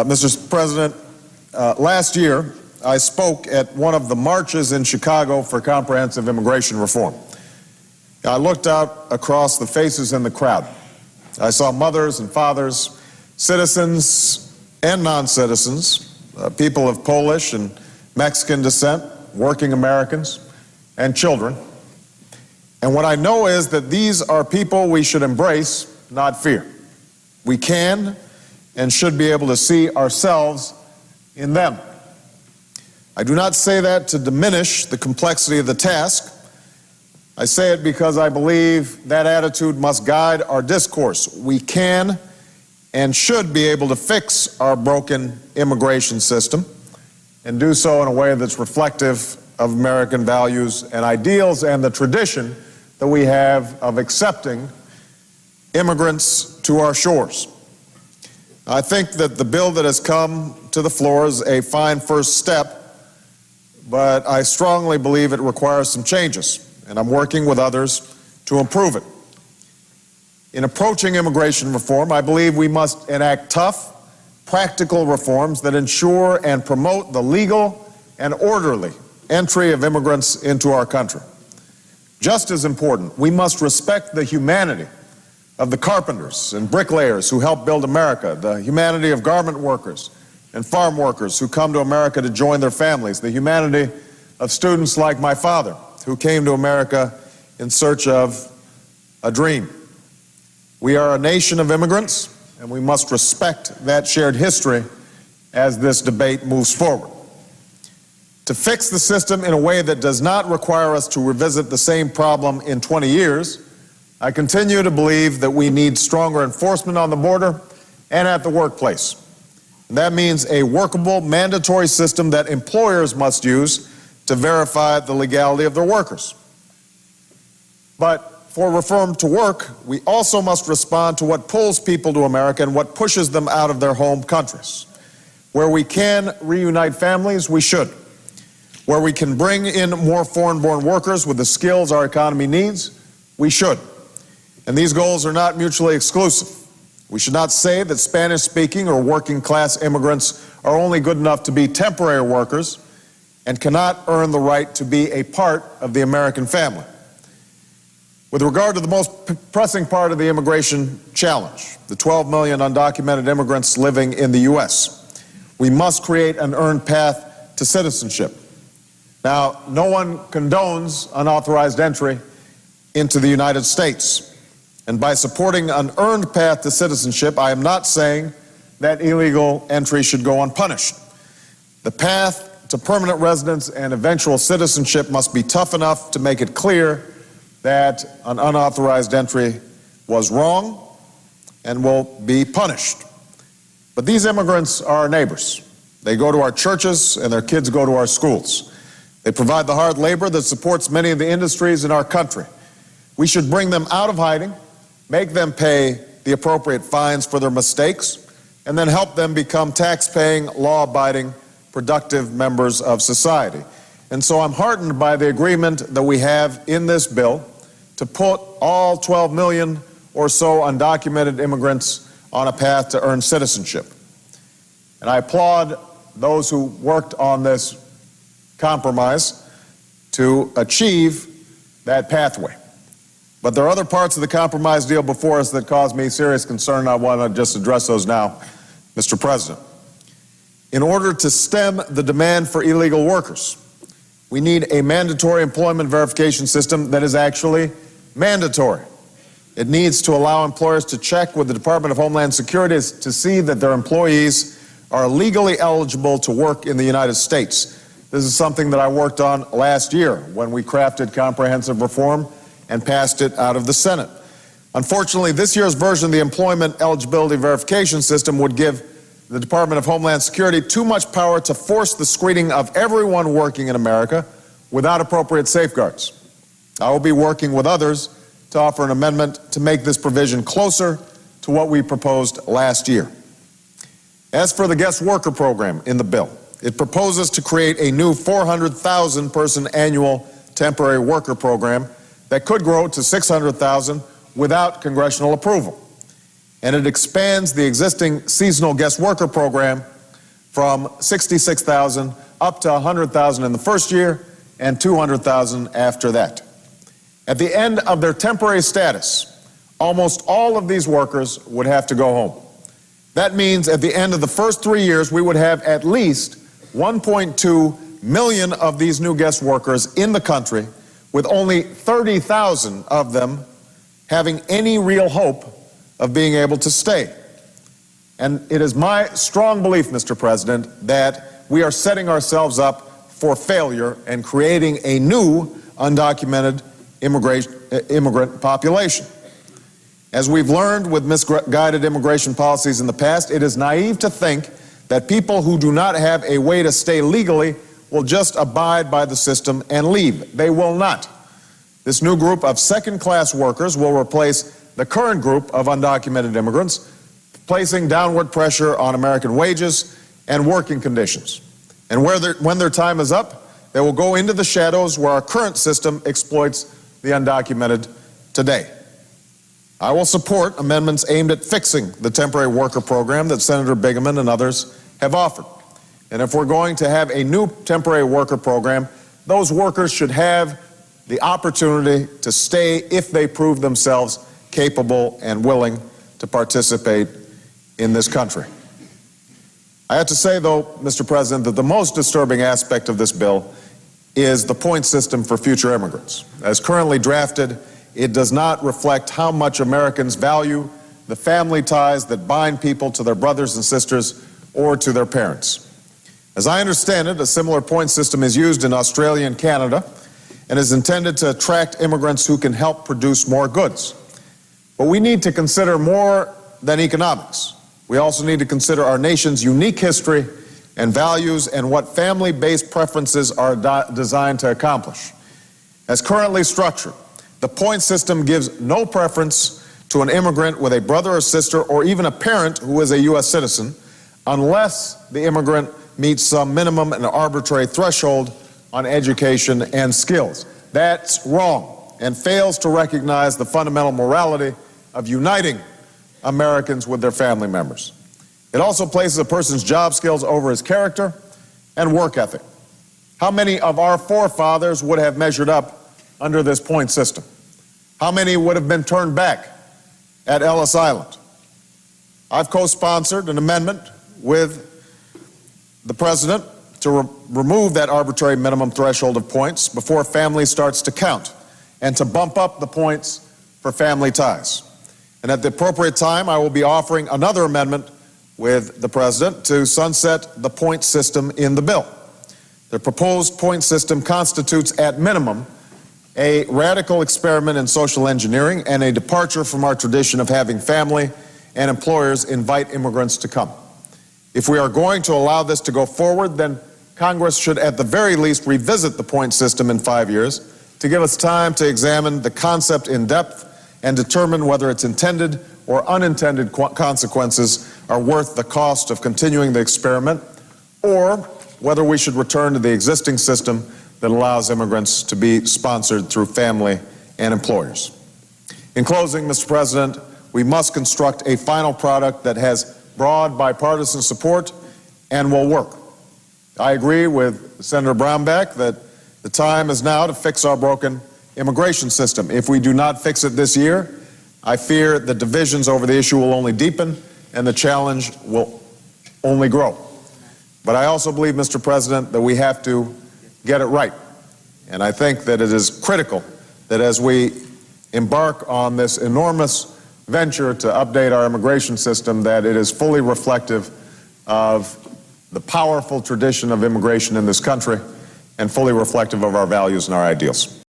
Mr. President, last year I spoke at one of the marches in Chicago for comprehensive immigration reform. I looked out across the faces in the crowd. I saw mothers and fathers, citizens and non-citizens, people of Polish and Mexican descent, working Americans, and children. And what I know is that these are people we should embrace, not fear. We can and should be able to see ourselves in them. I do not say that to diminish the complexity of the task. I say it because I believe that attitude must guide our discourse. We can and should be able to fix our broken immigration system and do so in a way that's reflective of American values and ideals and the tradition that we have of accepting immigrants to our shores. I think that the bill that has come to the floor is a fine first step, but I strongly believe it requires some changes, and I'm working with others to improve it. In approaching immigration reform, I believe we must enact tough, practical reforms that ensure and promote the legal and orderly entry of immigrants into our country. Just as important, we must respect the humanity of the carpenters and bricklayers who helped build America, the humanity of garment workers and farm workers who come to America to join their families, the humanity of students like my father who came to America in search of a dream. We are a nation of immigrants, and we must respect that shared history as this debate moves forward. To fix the system in a way that does not require us to revisit the same problem in 20 years, I continue to believe that we need stronger enforcement on the border and at the workplace. And that means a workable, mandatory system that employers must use to verify the legality of their workers. But for reform to work, we also must respond to what pulls people to America and what pushes them out of their home countries. Where we can reunite families, we should. Where we can bring in more foreign-born workers with the skills our economy needs, we should. And these goals are not mutually exclusive. We should not say that Spanish-speaking or working-class immigrants are only good enough to be temporary workers and cannot earn the right to be a part of the American family. With regard to the most pressing part of the immigration challenge, the 12 million undocumented immigrants living in the U.S., we must create an earned path to citizenship. Now, no one condones unauthorized entry into the United States. And by supporting an earned path to citizenship, I am not saying that illegal entry should go unpunished. The path to permanent residence and eventual citizenship must be tough enough to make it clear that an unauthorized entry was wrong and will be punished. But these immigrants are our neighbors. They go to our churches and their kids go to our schools. They provide the hard labor that supports many of the industries in our country. We should bring them out of hiding, make them pay the appropriate fines for their mistakes, and then help them become tax-paying, law-abiding, productive members of society. And so I'm heartened by the agreement that we have in this bill to put all 12 million or so undocumented immigrants on a path to earn citizenship. And I applaud those who worked on this compromise to achieve that pathway. But there are other parts of the compromise deal before us that cause me serious concern, and I want to just address those now, Mr. President. In order to stem the demand for illegal workers, we need a mandatory employment verification system that is actually mandatory. It needs to allow employers to check with the Department of Homeland Security to see that their employees are legally eligible to work in the United States. This is something that I worked on last year when we crafted comprehensive reform and passed it out of the Senate. Unfortunately, this year's version of the employment eligibility verification system would give the Department of Homeland Security too much power to force the screening of everyone working in America without appropriate safeguards. I will be working with others to offer an amendment to make this provision closer to what we proposed last year. As for the guest worker program in the bill, it proposes to create a new 400,000 person annual temporary worker program that could grow to 600,000 without congressional approval. and it expands the existing seasonal guest worker program from 66,000 up to 100,000 in the first year and 200,000 after that. At the end of their temporary status, almost all of these workers would have to go home. That means at the end of the first 3 years, we would have at least 1.2 million of these new guest workers in the country, with only 30,000 of them having any real hope of being able to stay. And it is my strong belief, Mr. President, that we are setting ourselves up for failure and creating a new undocumented immigrant population. As we've learned with misguided immigration policies in the past, it is naive to think that people who do not have a way to stay legally will just abide by the system and leave. They will not. This new group of second-class workers will replace the current group of undocumented immigrants, placing downward pressure on American wages and working conditions. And when their time is up, they will go into the shadows where our current system exploits the undocumented today. I will support amendments aimed at fixing the temporary worker program that Senator Bingaman and others have offered. And if we're going to have a new temporary worker program, those workers should have the opportunity to stay if they prove themselves capable and willing to participate in this country. I have to say, though, Mr. President, that the most disturbing aspect of this bill is the point system for future immigrants. As currently drafted, it does not reflect how much Americans value the family ties that bind people to their brothers and sisters or to their parents. As I understand it, a similar point system is used in Australia and Canada and is intended to attract immigrants who can help produce more goods. But we need to consider more than economics. We also need to consider our nation's unique history and values and what family-based preferences are designed to accomplish. As currently structured, the point system gives no preference to an immigrant with a brother or sister or even a parent who is a U.S. citizen unless the immigrant meets some minimum and arbitrary threshold on education and skills. That's wrong and fails to recognize the fundamental morality of uniting Americans with their family members. It also places a person's job skills over his character and work ethic. How many of our forefathers would have measured up under this point system? How many would have been turned back at Ellis Island? I've co-sponsored an amendment with the President to remove that arbitrary minimum threshold of points before a family starts to count and to bump up the points for family ties. And at the appropriate time, I will be offering another amendment with the President to sunset the point system in the bill. The proposed point system constitutes, at minimum, a radical experiment in social engineering and a departure from our tradition of having family and employers invite immigrants to come. If we are going to allow this to go forward, then Congress should at the very least revisit the point system in 5 years to give us time to examine the concept in depth and determine whether its intended or unintended consequences are worth the cost of continuing the experiment, or whether we should return to the existing system that allows immigrants to be sponsored through family and employers. In closing, Mr. President, we must construct a final product that has broad bipartisan support and will work. I agree with Senator Brownback that the time is now to fix our broken immigration system. If we do not fix it this year, I fear the divisions over the issue will only deepen and the challenge will only grow. But I also believe, Mr. President, that we have to get it right. And I think that it is critical that as we embark on this enormous venture to update our immigration system, that it is fully reflective of the powerful tradition of immigration in this country and fully reflective of our values and our ideals.